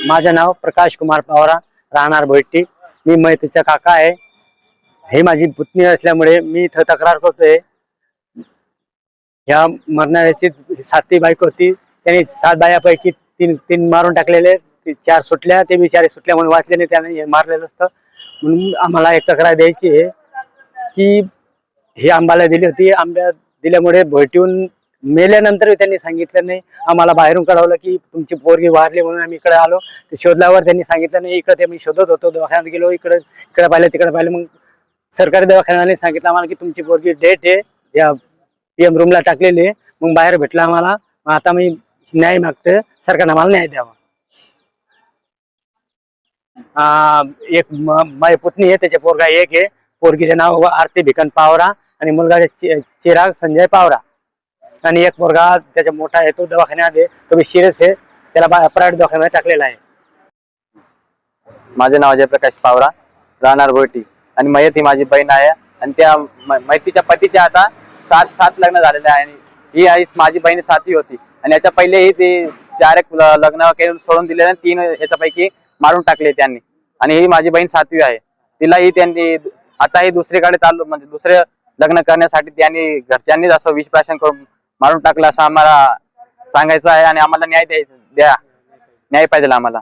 माझे नाव प्रकाश कुमार पवारा, राहणार भोईटी। मी मैतीचा काका आहे। हे माझी पुतणी असल्यामुळे मी इथं तक्रार करतोय। या मरणाऱ्याची 7 बायको होती, त्यांनी 7 बायापैकी 3 मारून टाकलेले, 4 सुटल्या, ते बिचारे सुटल्या म्हणून वाचले नाही, त्याने मारलेलं असतं। म्हणून आम्हाला एक तक्रार द्यायची आहे की ही आंबाला दिली होती, आंब्या दिल्यामुळे भोईटीहून मेल्यानंतर त्यांनी सांगितलं नाही। आम्हाला बाहेरून कळवलं की तुमची पोरगी वारली म्हणून आम्ही इकडे आलो। ते शोधल्यावर त्यांनी सांगितलं नाही। इकडे ते मी शोधत होतो, दवाखान्यात गेलो, इकडे पाहिलं तिकडे पाहिलं, मग सरकारी दवाखान्याने सांगितलं आम्हाला की तुमची पोरगी डेट आहे, या पीएम रूमला टाकलेली आहे। मग बाहेर भेटला आम्हाला। आता मी न्याय मागतोय, सरकारने आम्हाला न्याय द्यावा। एक माझी पुतणी आहे, त्याचे पोरगा एक आहे। पोरगीचे नाव आरती भिकन पावरा आणि मुलगा चिराग संजय पावरा। आणि एक पोरगा त्याचा मोठा आहे, तो दवाखान्यात आहे, तो बी सिरियस आहे, त्याला प्रायव्हेट दवाखान्यात टाकलेला आहे। माझे नाव जयप्रकाश पावरा, राहणार भोईटी। आणि मयत ही माझी बहीण आहे। आणि त्या मैतीच्या पतीच्या आता 7 लग्न झालेले आहे। आणि ही आई माझी बहीण 7वी होती। आणि याच्या पहिलेही ती 4 लग्न करून सोडून दिले, 3 याच्यापैकी मारून टाकले त्यांनी। आणि ही माझी बहीण 7वी आहे। तिलाही त्यांनी आता ही दुसरीकडे चालू, म्हणजे दुसरे लग्न करण्यासाठी त्यांनी घरच्यांनीच असं विष प्राशन करून मारून टाकलं, असं आम्हाला सांगायचं आहे। आणि आम्हाला न्याय द्या, न्याय पाहिजे आम्हाला।